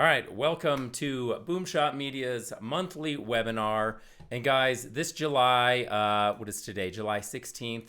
All right, welcome to Boomshot Media's monthly webinar. And guys, this July, what is today? July 16th,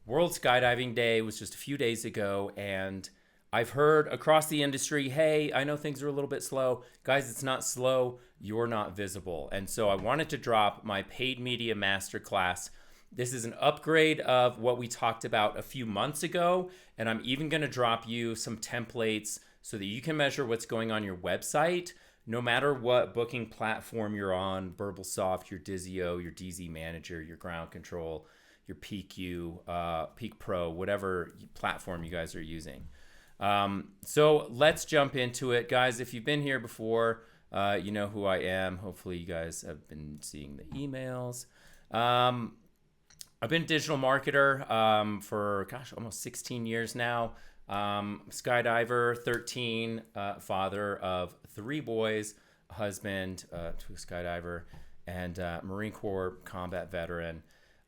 World Skydiving Day was just a few days ago. And I've heard across the industry, hey, I know things are a little bit slow. Guys, it's not slow. You're not visible. And so I wanted to drop my paid media masterclass. This is an upgrade of what we talked about a few months ago. And I'm even going to drop you some templates so that you can measure what's going on your website, no matter what booking platform you're on, Burblesoft, your Dizio, your DZ Manager, your Ground Control, your PQ, Peak Pro, whatever platform you guys are using. So let's jump into it. Guys, if you've been here before, you know who I am. Hopefully you guys have been seeing the emails. I've been a digital marketer for, almost 16 years now. Skydiver, 13, father of 3 boys, a husband to a skydiver, and Marine Corps combat veteran.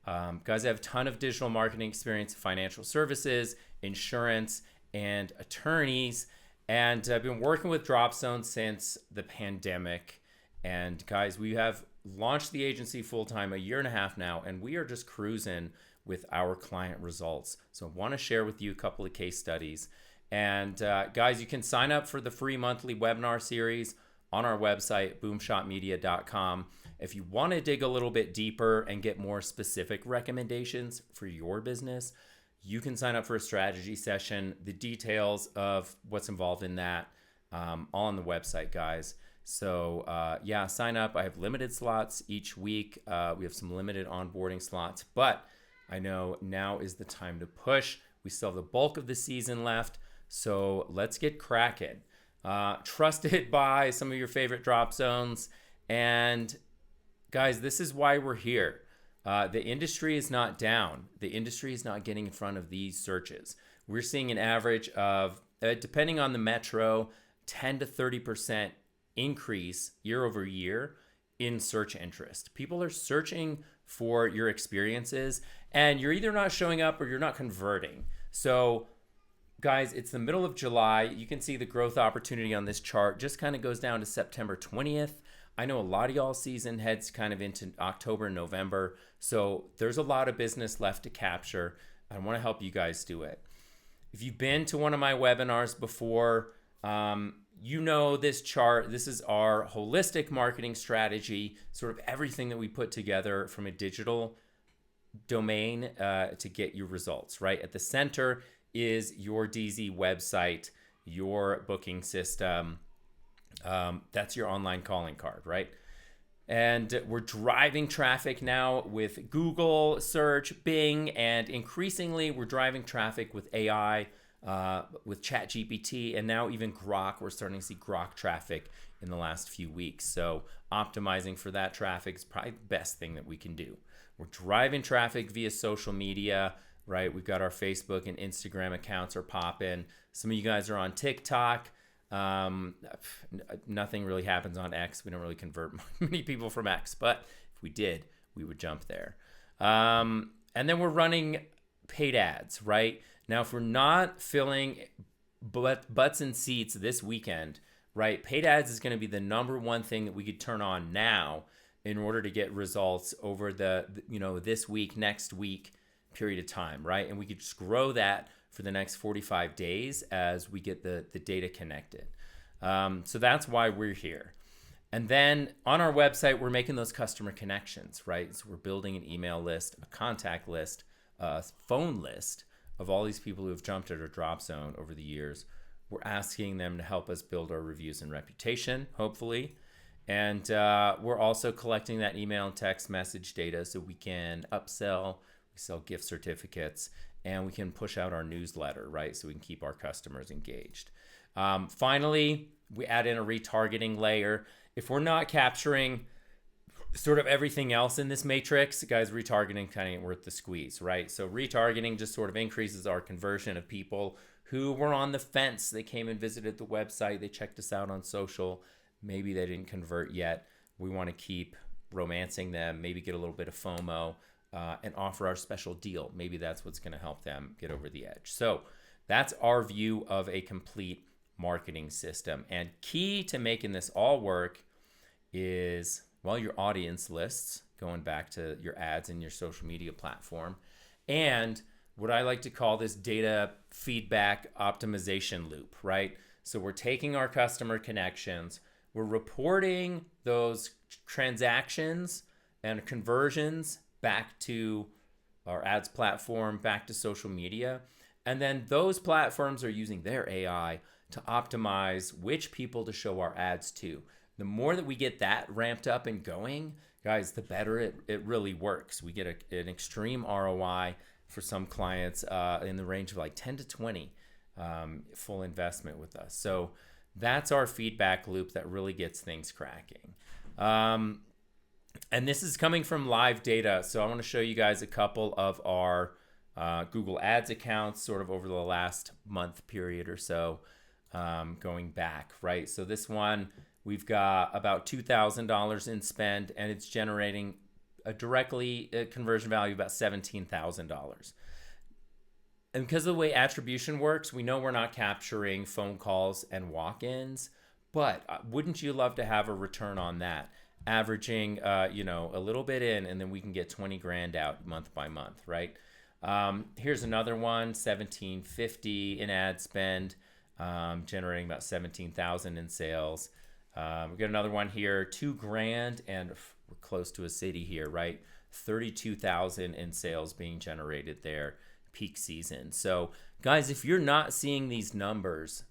Guys, I have a ton of digital marketing experience, financial services, insurance, and attorneys. And I've been working with Dropzone since the pandemic. And guys, we have launched the agency full-time a year and a half now, and we are just cruising with our client results. So I want to share with you a couple of case studies. And guys, you can sign up for the free monthly webinar series on our website, boomshotmedia.com. If you want to dig a little bit deeper and get more specific recommendations for your business, you can sign up for a strategy session. The details of what's involved in that all on the website, guys. So yeah, sign up. I have limited slots each week. We have some limited onboarding slots, but I know now is the time to push. We still have the bulk of the season left, so let's get cracking. Trusted by some of your favorite drop zones. And guys, this is why we're here. The industry is not down. The industry is not getting in front of these searches. We're seeing an average of, depending on the metro, 10 to 30% increase year over year in search interest. People are searching for your experiences, and you're either not showing up or you're not converting. So guys, it's the middle of July. You can see the growth opportunity on this chart just kind of goes down to September 20th. I know a lot of y'all's season heads kind of into October, November. So there's a lot of business left to capture. I want to help you guys do it. If you've been to one of my webinars before, you know this chart. This is our holistic marketing strategy, sort of everything that we put together from a digital domain to get you results, right? At the center is your DZ website, your booking system. That's your online calling card, right? And we're driving traffic now with Google search, Bing, and increasingly we're driving traffic with AI, with ChatGPT, and now even Grok. We're starting to see Grok traffic in the last few weeks. So optimizing for that traffic is probably the best thing that we can do. We're driving traffic via social media, right? We've got our Facebook and Instagram accounts are popping. Some of you guys are on TikTok. Nothing really happens on X. We don't really convert many people from X, but if we did, we would jump there. And then we're running paid ads, right? Now, if we're not filling butts and seats this weekend, right, paid ads is going to be the number one thing that we could turn on now in order to get results over the this week, next week period of time, right? And we could just grow that for the next 45 days as we get the data connected. So that's why we're here. And then on our website, we're making those customer connections, right? So we're building an email list, a contact list, a phone list of all these people who have jumped at our drop zone over the years. We're asking them to help us build our reviews and reputation, hopefully. And we're also collecting that email and text message data so we can upsell, we sell gift certificates, and we can push out our newsletter, right? So we can keep our customers engaged. Finally, we add in a retargeting layer. If we're not capturing sort of everything else in this matrix, guys, retargeting kind of ain't worth the squeeze, right? So retargeting just sort of increases our conversion of people who were on the fence. They came and visited the website. They checked us out on social. Maybe they didn't convert yet. We want to keep romancing them, maybe get a little bit of FOMO, and offer our special deal. Maybe that's what's going to help them get over the edge. So that's our view of a complete marketing system. And key to making this all work is, well, your audience lists, going back to your ads in your social media platform, and what I like to call this data feedback optimization loop, right? So we're taking our customer connections, we're reporting those transactions and conversions back to our ads platform, back to social media. And then those platforms are using their AI to optimize which people to show our ads to. The more that we get that ramped up and going, guys, the better it really works. We get an extreme ROI for some clients in the range of like 10 to 20 full investment with us. So that's our feedback loop that really gets things cracking. And this is coming from live data. So I want to show you guys a couple of our Google Ads accounts sort of over the last month period or so, going back, right? So this one, we've got about $2,000 in spend, and it's generating a conversion value of about $17,000. And because of the way attribution works, we know we're not capturing phone calls and walk-ins, but wouldn't you love to have a return on that? Averaging, a little bit in, and then we can get 20 grand out month by month, right? Here's another one, $1,750 in ad spend, generating about 17,000 in sales. We got another one here, 2 grand, and we're close to a city here, right? 32,000 in sales being generated there, peak season. So guys, if you're not seeing these numbers,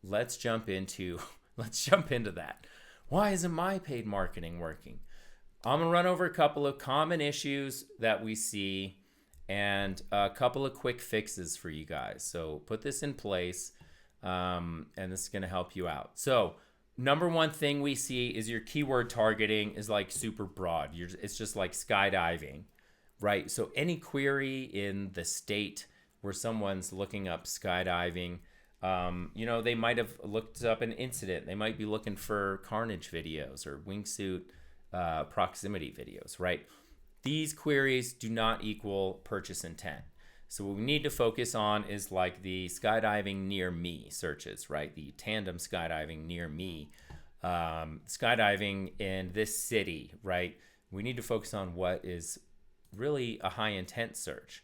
let's jump into that. Why isn't my paid marketing working? I'm gonna run over a couple of common issues that we see and a couple of quick fixes for you guys. So put this in place, and this is gonna help you out. So number one thing we see is your keyword targeting is like super broad. It's just like skydiving, right? So any query in the state where someone's looking up skydiving, they might have looked up an incident. They might be looking for carnage videos or wingsuit proximity videos, right? These queries do not equal purchase intent. So what we need to focus on is like the skydiving near me searches, right? The tandem skydiving near me, skydiving in this city, right? We need to focus on what is really a high intent search.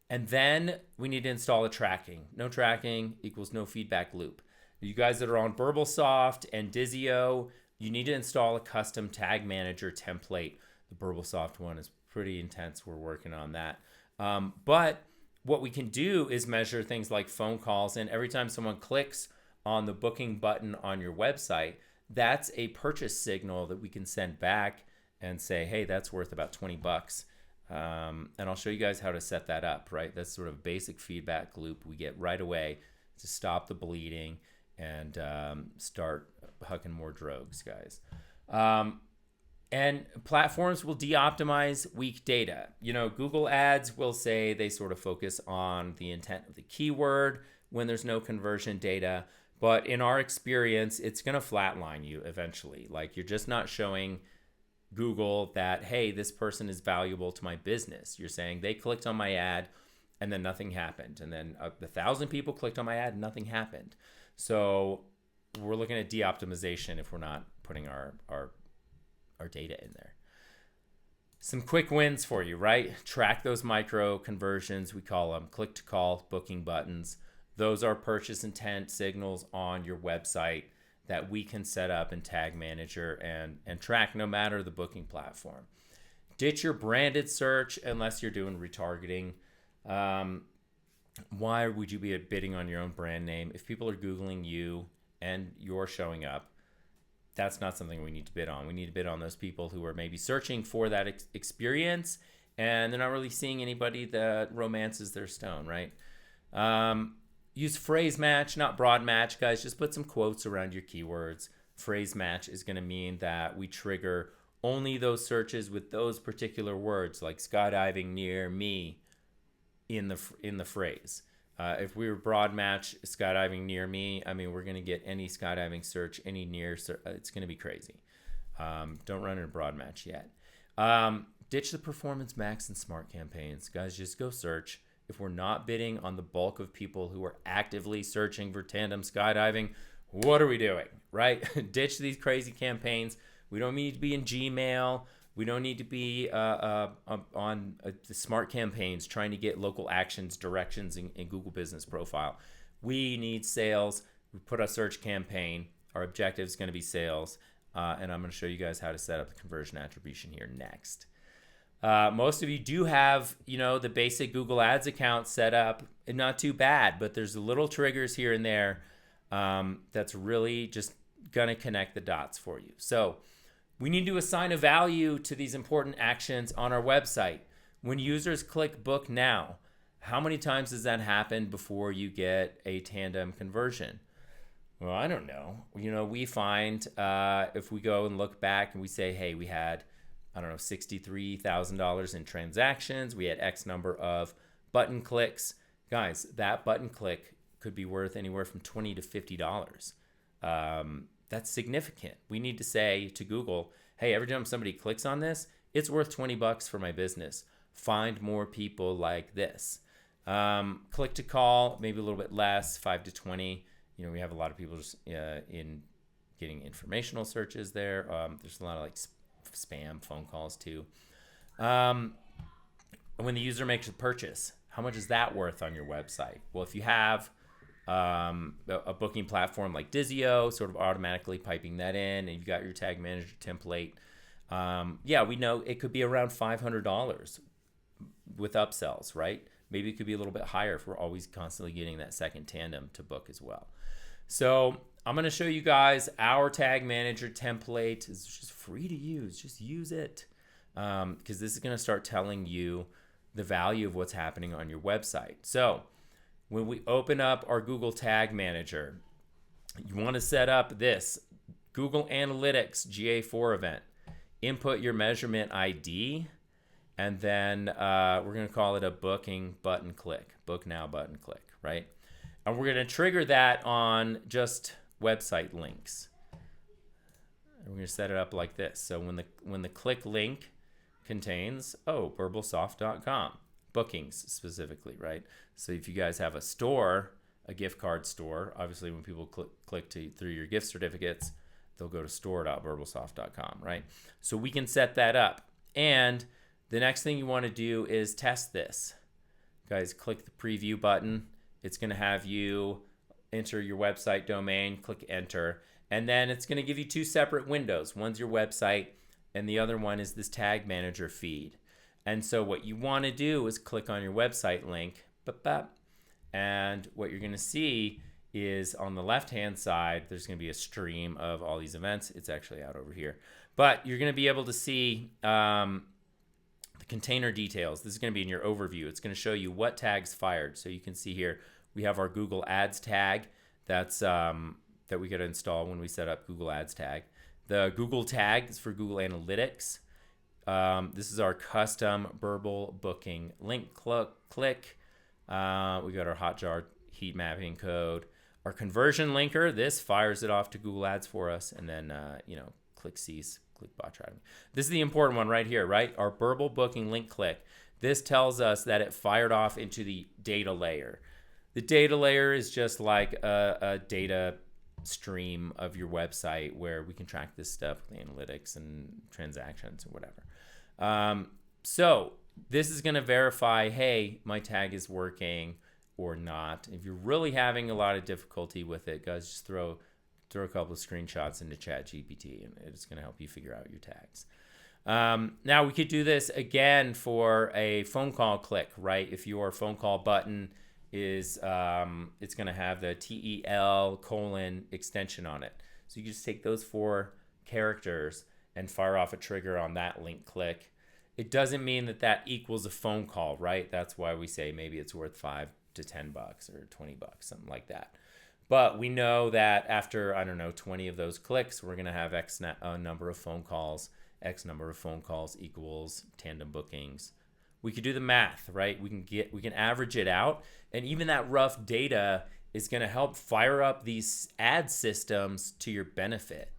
And then we need to install a tracking. No tracking equals no feedback loop. You guys that are on Burblesoft and Dizio, you need to install a custom tag manager template. The Burblesoft one is pretty intense. We're working on that. But what we can do is measure things like phone calls, and every time someone clicks on the booking button on your website, that's a purchase signal that we can send back and say, hey, that's worth about 20 bucks. And I'll show you guys how to set that up, right? That's sort of basic feedback loop we get right away to stop the bleeding and start hucking more drogues, guys. And platforms will de-optimize weak data. Google Ads will say they sort of focus on the intent of the keyword when there's no conversion data. But in our experience, it's going to flatline you eventually. Like, you're just not showing Google that, hey, this person is valuable to my business. You're saying they clicked on my ad and then nothing happened. And then 1,000 people clicked on my ad and nothing happened. So we're looking at de-optimization if we're not putting our data in there. Some quick wins for you, right? Track those micro conversions. We call them click to call booking buttons. Those are purchase intent signals on your website that we can set up in Tag Manager and track no matter the booking platform. Ditch your branded search unless you're doing retargeting. Why would you be bidding on your own brand name? If people are Googling you and you're showing up, that's not something we need to bid on. We need to bid on those people who are maybe searching for that experience and they're not really seeing anybody that romances their stone, right? Use phrase match, not broad match, guys. Just put some quotes around your keywords. Phrase match is going to mean that we trigger only those searches with those particular words, like skydiving near me in the phrase. If we were broad match skydiving near me, I mean, we're going to get any skydiving search, any near search. It's going to be crazy. Don't run in a broad match yet. Ditch the performance max and smart campaigns. Guys, just go search. if we're not bidding on the bulk of people who are actively searching for tandem skydiving, what are we doing, right? Ditch these crazy campaigns. We don't need to be in Gmail. We don't need to be on the smart campaigns trying to get local actions, directions in Google Business Profile. We need sales. We put a search campaign. Our objective is going to be sales. And I'm going to show you guys how to set up the conversion attribution here next. Most of you do have, the basic Google Ads account set up, and not too bad, but there's little triggers here and there that's really just going to connect the dots for you. So we need to assign a value to these important actions on our website. When users click book now, how many times does that happen before you get a tandem conversion? Well, I don't know. We find if we go and look back and we say, hey, we had, $63,000 in transactions. We had X number of button clicks. Guys, that button click could be worth anywhere from $20 to $50. That's significant. We need to say to Google, hey, every time somebody clicks on this, it's worth $20 for my business. Find more people like this. Click to call, maybe a little bit less, 5 to 20. We have a lot of people just in getting informational searches there. There's a lot of spam phone calls too. When the user makes a purchase, how much is that worth on your website? Well, if you have a booking platform like Dizio, sort of automatically piping that in, and you've got your tag manager template, we know it could be around $500 with upsells, right? Maybe it could be a little bit higher if we're always constantly getting that second tandem to book as well. So I'm going to show you guys our tag manager template. It's just free to use. Just use it because this is going to start telling you the value of what's happening on your website. So when we open up our Google Tag Manager, you want to set up this Google Analytics GA4 event. Input your measurement ID, and then we're going to call it a booking button click, book now button click, right? And we're going to trigger that on just website links. And we're going to set it up like this. So when the click link contains, burbalsoft.com, bookings specifically, right? So if you guys have a store, a gift card store, obviously when people click through your gift certificates, they'll go to store.burbalsoft.com, right? So we can set that up. And the next thing you want to do is test this. Guys, click the preview button. It's going to have you enter your website domain, click enter, and then it's going to give you two separate windows. One's your website, and the other one is this tag manager feed. And so what you want to do is click on your website link, and what you're going to see is on the left-hand side, there's going to be a stream of all these events. It's actually out over here. But you're going to be able to see the container details. This is going to be in your overview. It's going to show you what tags fired. So you can see here, we have our Google Ads tag that we got to install when we set up Google Ads tag. The Google tag is for Google Analytics. This is our custom Burble booking link click. We got our Hotjar heat mapping code. Our conversion linker, this fires it off to Google Ads for us, and then click cease, click bot tracking. This is the important one right here, right? Our Burble booking link click. This tells us that it fired off into the data layer. The data layer is just like a data stream of your website where we can track this stuff with analytics and transactions or whatever. So this is going to verify, hey, my tag is working or not. If you're really having a lot of difficulty with it, guys, just throw a couple of screenshots into ChatGPT, and it's going to help you figure out your tags. Now we could do this again for a phone call click, right? If your phone call button is, it's going to have the TEL : extension on it. So you just take those 4 characters and fire off a trigger on that link click. It doesn't mean that that equals a phone call, right? That's why we say maybe it's worth $5 to $10 or $20, something like that. But we know that after, 20 of those clicks, we're going to have X number of phone calls. X number of phone calls equals tandem bookings. We could do the math, right? We can average it out, and even that rough data is going to help fire up these ad systems to your benefit.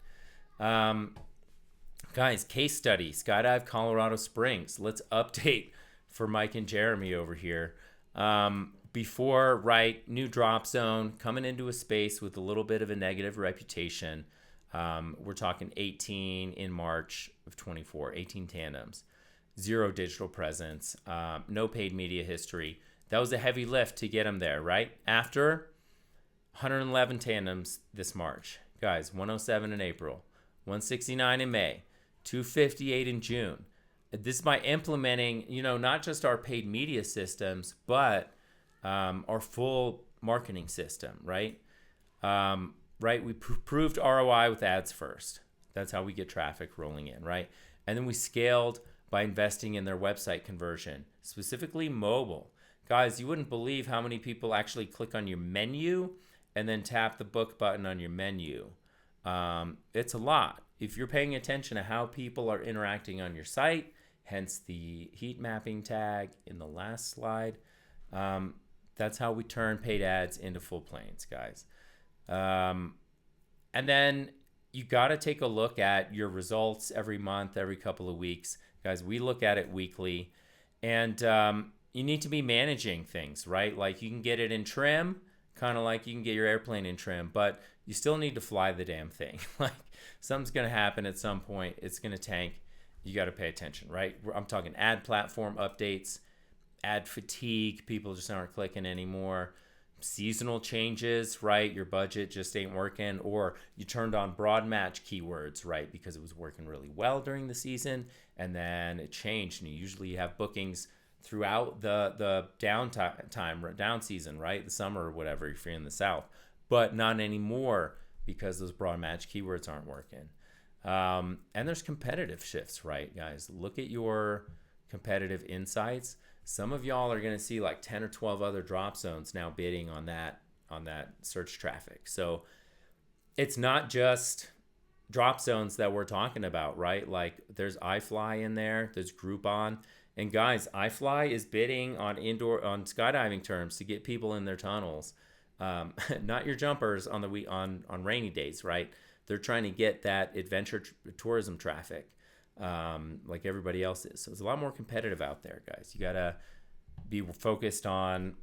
Guys, case study, Skydive Colorado Springs. Let's update for Mike and Jeremy over here. Before, right, new drop zone, coming into a space with a little bit of a negative reputation. We're talking 18 in March of 24, 18 tandems, zero digital presence, no paid media history. That was a heavy lift to get them there, right? After 111 tandems this March. Guys, 107 in April, 169 in May, 258 in June. This is by implementing, not just our paid media systems, but our full marketing system, right? Right, we proved ROI with ads first. That's how we get traffic rolling in, right? And then we scaled by investing in their website conversion, specifically mobile. Guys, you wouldn't believe how many people actually click on your menu and then tap the book button on your menu. It's a lot. If you're paying attention to how people are interacting on your site, hence the heat mapping tag in the last slide, that's how we turn paid ads into full planes, guys. And then you got to take a look at your results every month, every couple of weeks. Guys, we look at it weekly. And you need to be managing things, right? Like you can get it in trim, kind of like you can get your airplane in trim, but you still need to fly the damn thing. Like something's going to happen at some point. It's going to tank. You got to pay attention, right? I'm talking ad platform updates, ad fatigue. People just aren't clicking anymore. Seasonal changes, right? Your budget just ain't working, or you turned on broad match keywords, right? Because it was working really well during the season, and then it changed. And you have bookings throughout the down season, right? The summer or whatever, if you're in the South, but not anymore because those broad match keywords aren't working. And there's competitive shifts, right, guys? Look at your competitive insights. Some of y'all are going to see like 10 or 12 other drop zones now bidding on that search traffic. So it's not just drop zones that we're talking about, right? Like there's iFly in there, there's Groupon. And guys, iFly is bidding on skydiving terms to get people in their tunnels. Not your jumpers on rainy days, right? They're trying to get that adventure tourism traffic. Like everybody else is. So it's a lot more competitive out there, guys. You got to be focused on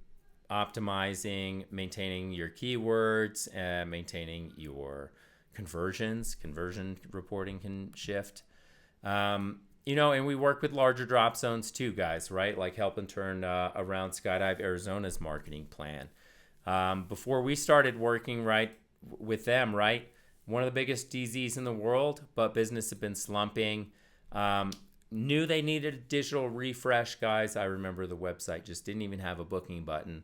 optimizing, maintaining your keywords, and maintaining your conversions. Conversion reporting can shift. And we work with larger drop zones too, guys, right? Like helping turn around Skydive Arizona's marketing plan. Before we started working with them, right? One of the biggest DZs in the world, but business had been slumping. Knew they needed a digital refresh, guys. I remember the website just didn't even have a booking button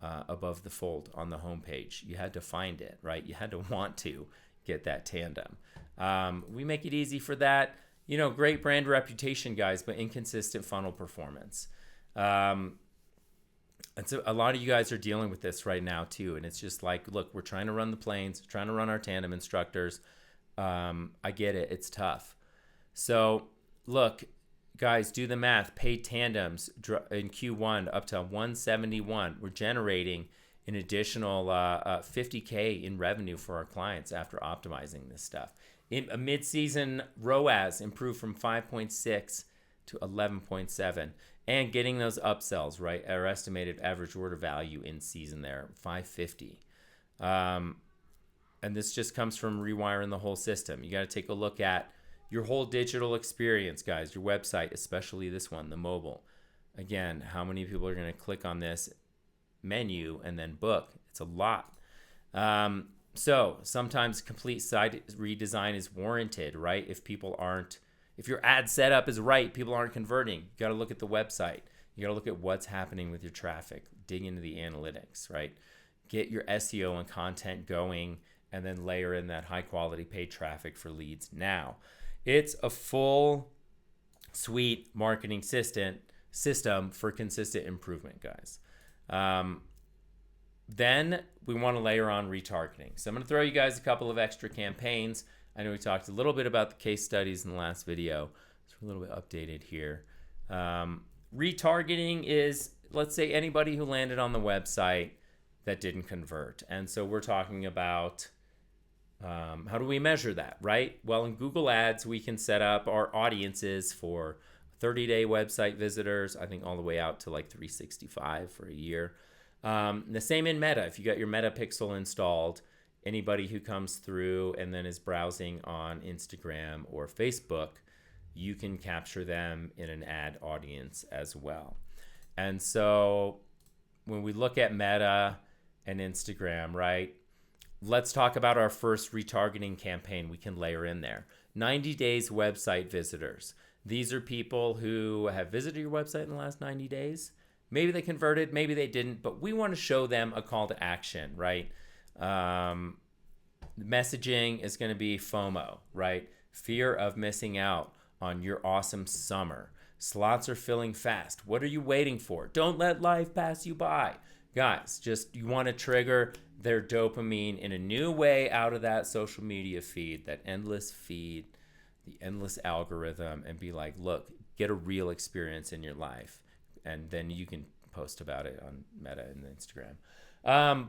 above the fold on the homepage. You had to find it, right? You had to want to get that tandem. We make it easy for that. Great brand reputation, guys, but inconsistent funnel performance. And so a lot of you guys are dealing with this right now too. And it's just like, look, we're trying to run the planes, trying to run our tandem instructors. I get it. It's tough. So look, guys, do the math. Paid tandems in Q1 up to 171. We're generating an additional $50K in revenue for our clients after optimizing this stuff. In a mid-season ROAS improved from 5.6 to 11.7, and getting those upsells, right? Our estimated average order value in season there, 550. And this just comes from rewiring the whole system. You got to take a look at your whole digital experience, guys, your website, especially this one, the mobile. Again, how many people are going to click on this menu and then book? It's a lot. So sometimes complete site redesign is warranted, right? If your ad setup is right, people aren't converting. You got to look at the website. You got to look at what's happening with your traffic. Dig into the analytics, right? Get your SEO and content going, and then layer in that high quality paid traffic for leads now. It's a full suite marketing system for consistent improvement, guys. Then we want to layer on retargeting. So I'm going to throw you guys a couple of extra campaigns. I know we talked a little bit about the case studies in the last video. So we're a little bit updated here. Retargeting is, let's say, anybody who landed on the website that didn't convert. And so we're talking about how do we measure that, right? Well, in Google Ads, we can set up our audiences for 30-day website visitors, I think all the way out to like 365 for a year. The same in Meta. If you got your Meta Pixel installed, anybody who comes through and then is browsing on Instagram or Facebook, you can capture them in an ad audience as well. And so when we look at Meta and Instagram, right, let's talk about our first retargeting campaign we can layer in there. 90 days website visitors. These are people who have visited your website in the last 90 days. Maybe they converted, maybe they didn't, but we want to show them a call to action, right? Messaging is going to be FOMO, right? Fear of missing out on your awesome summer. Slots are filling fast. What are you waiting for? Don't let life pass you by. Guys, just you want to trigger their dopamine in a new way out of that social media feed, that endless feed, the endless algorithm, and be like, look, get a real experience in your life. And then you can post about it on Meta and Instagram.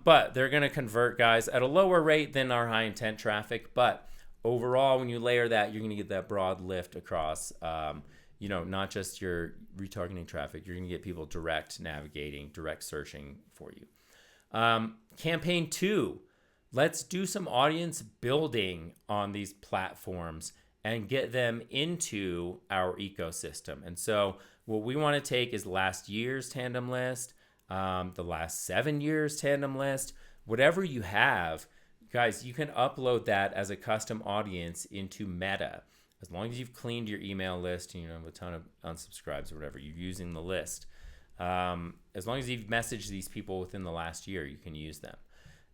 But they're going to convert, guys, at a lower rate than our high intent traffic. But overall, when you layer that, you're going to get that broad lift across, not just your retargeting traffic. You're going to get people direct navigating, direct searching for you. Campaign 2, let's do some audience building on these platforms and get them into our ecosystem. And so what we want to take is last year's tandem list, the last 7 years tandem list, whatever you have, guys, you can upload that as a custom audience into Meta. As long as you've cleaned your email list, and you have a ton of unsubscribes or whatever, you're using the list. As long as you've messaged these people within the last year, you can use them.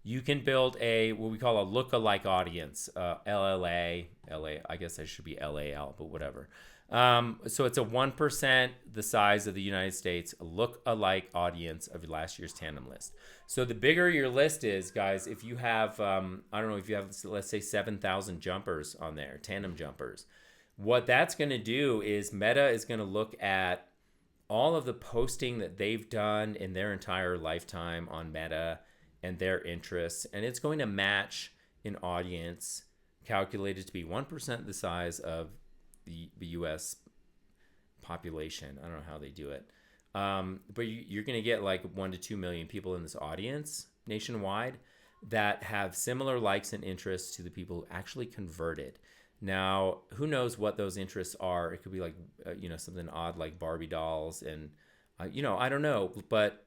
You can build what we call a lookalike audience, LLA, I guess I should be LAL, but whatever. So it's a 1% the size of the United States, a lookalike audience of last year's tandem list. So the bigger your list is, guys, if you have, if you have, let's say 7,000 jumpers on there, tandem jumpers, what that's going to do is Meta is going to look at all of the posting that they've done in their entire lifetime on Meta and their interests, and it's going to match an audience calculated to be 1% the size of the U.S. population. I don't know how they do it. But you're going to get like 1 to 2 million people in this audience nationwide that have similar likes and interests to the people who actually converted. Now, who knows what those interests are? It could be like, something odd like Barbie dolls and, I don't know, but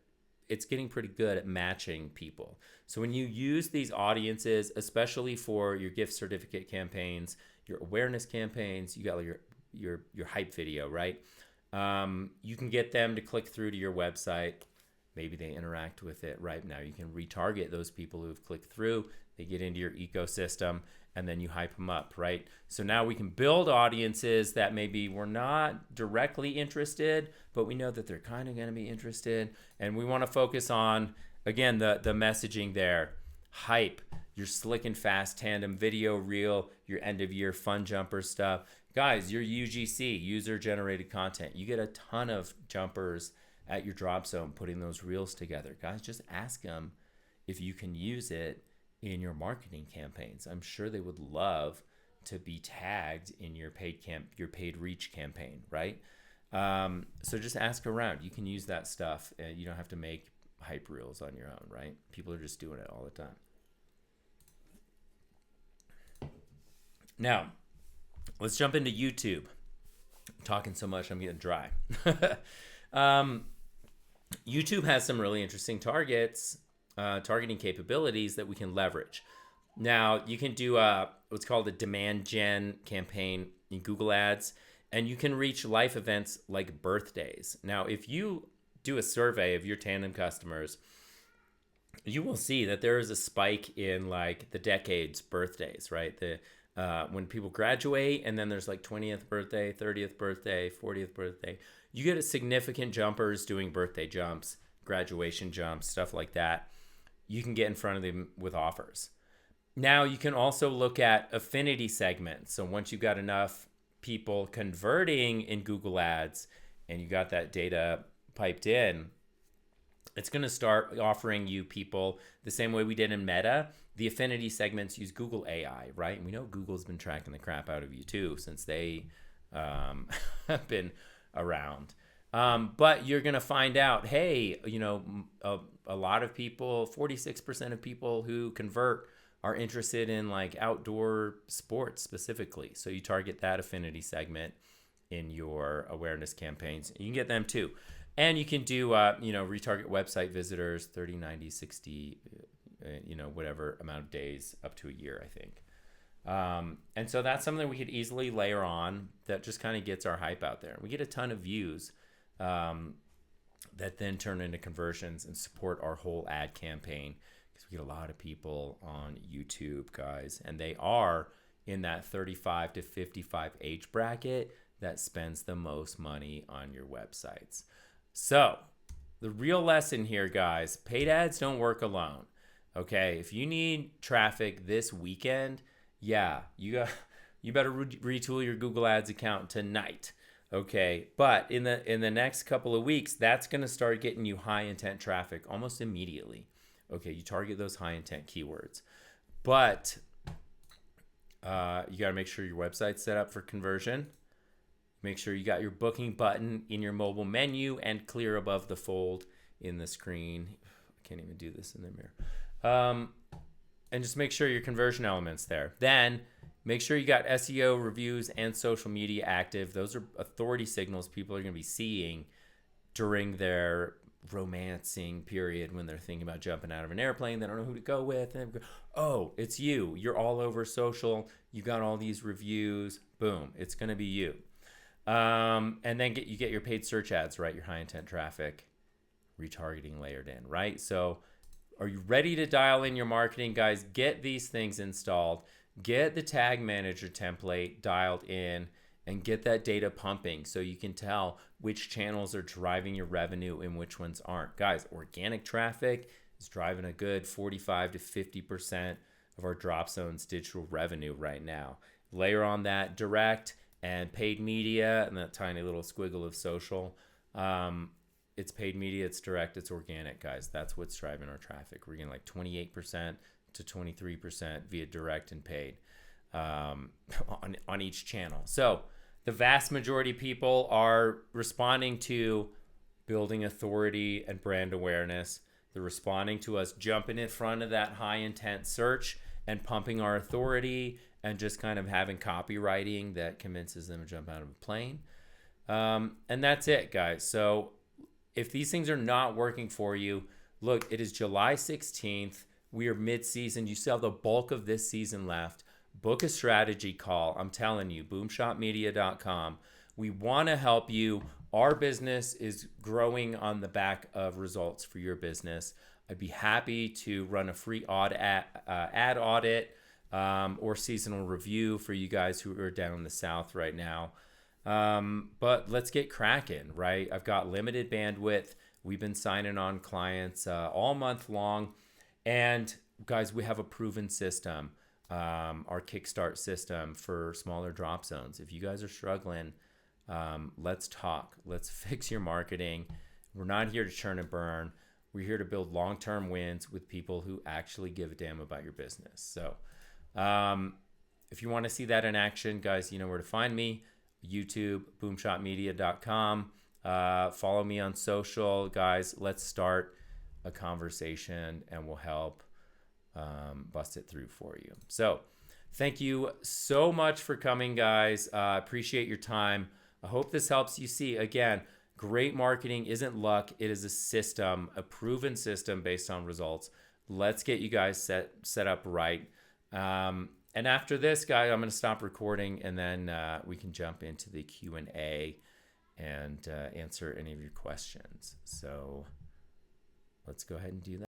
it's getting pretty good at matching people. So when you use these audiences, especially for your gift certificate campaigns, your awareness campaigns, you got your hype video, right? You can get them to click through to your website. Maybe they interact with it right now. You can retarget those people who've clicked through. They get into your ecosystem, and then you hype them up, right? So now we can build audiences that maybe we're not directly interested, but we know that they're kind of going to be interested. And we want to focus on, again, the messaging there. Hype, your slick and fast tandem video reel, your end of year fun jumper stuff. Guys, your UGC, user generated content. You get a ton of jumpers at your drop zone putting those reels together. Guys, just ask them if you can use it in your marketing campaigns. I'm sure they would love to be tagged in your paid reach campaign, right? So just ask around. You can use that stuff, and you don't have to make hype reels on your own, right? People are just doing it all the time. Now, let's jump into YouTube. I'm talking so much, I'm getting dry. YouTube has some really interesting targeting capabilities that we can leverage. Now, you can do what's called a demand gen campaign in Google Ads, and you can reach life events like birthdays. Now, if you do a survey of your tandem customers, you will see that there is a spike in like the decades birthdays, right? When people graduate, and then there's like 20th birthday, 30th birthday, 40th birthday. You get a significant jumpers doing birthday jumps, graduation jumps, stuff like that. You can get in front of them with offers. Now you can also look at affinity segments. So once you've got enough people converting in Google Ads and you got that data piped in, it's going to start offering you people the same way we did in Meta. The affinity segments use Google AI, right? And we know Google's been tracking the crap out of you too, since they have been around. But you're going to find out, hey, you know, a lot of people, 46% of people who convert are interested in like outdoor sports specifically. So you target that affinity segment in your awareness campaigns. You can get them too. And you can do, you know, retarget website visitors, 30, 90, 60, you know, whatever amount of days, up to a year, I think. And so that's something we could easily layer on that just kind of gets our hype out there. We get a ton of views that then turn into conversions and support our whole ad campaign, because we get a lot of people on YouTube, guys, and they are in that 35 to 55 age bracket that spends the most money on your websites. So the real lesson here, guys, paid ads don't work alone. Okay, if you need traffic this weekend, yeah, you better retool your Google Ads account tonight. Okay, but in the next couple of weeks, that's going to start getting you high intent traffic almost immediately. Okay, you target those high intent keywords, but you got to make sure your website's set up for conversion. Make sure you got your booking button in your mobile menu and clear above the fold in the screen. I can't even do this in the mirror. And just make sure your conversion element's there. Then make sure you got SEO, reviews, and social media active. Those are authority signals people are going to be seeing during their romancing period when they're thinking about jumping out of an airplane. They don't know who to go with. And oh, it's you. You're all over social. You got all these reviews. Boom. It's going to be you. And then you get your paid search ads, right? Your high intent traffic, retargeting layered in, right? So are you ready to dial in your marketing, guys? Get these things installed. Get the tag manager template dialed in and get that data pumping so you can tell which channels are driving your revenue and which ones aren't. Guys, organic traffic is driving a good 45 to 50% of our drop zones digital revenue right now. Layer on that direct and paid media and that tiny little squiggle of social. It's paid media, it's direct, it's organic, guys. That's what's driving our traffic. We're getting like 28% to 23% via direct and paid on each channel. So the vast majority of people are responding to building authority and brand awareness. They're responding to us jumping in front of that high intent search and pumping our authority and just kind of having copywriting that convinces them to jump out of a plane. And that's it, guys. So if these things are not working for you, look, it is July 16th. We are mid-season. You still have the bulk of this season left. Book a strategy call. I'm telling you, boomshotmedia.com. We want to help you. Our business is growing on the back of results for your business. I'd be happy to run a free ad audit or seasonal review for you guys who are down in the South right now. But let's get cracking, right? I've got limited bandwidth. We've been signing on clients all month long. And guys, we have a proven system, our Kickstart system for smaller drop zones. If you guys are struggling, let's talk. Let's fix your marketing. We're not here to churn and burn. We're here to build long-term wins with people who actually give a damn about your business. So if you want to see that in action, guys, you know where to find me. YouTube, boomshotmedia.com. Follow me on social, guys. Let's start a conversation and we'll help bust it through for you. So thank you so much for coming, guys. Appreciate your time. I hope this helps you see, again, great marketing isn't luck. It is a system, a proven system based on results. Let's get you guys set up right. And after this, guys, I'm going to stop recording and then we can jump into the Q&A and answer any of your questions. So let's go ahead and do that.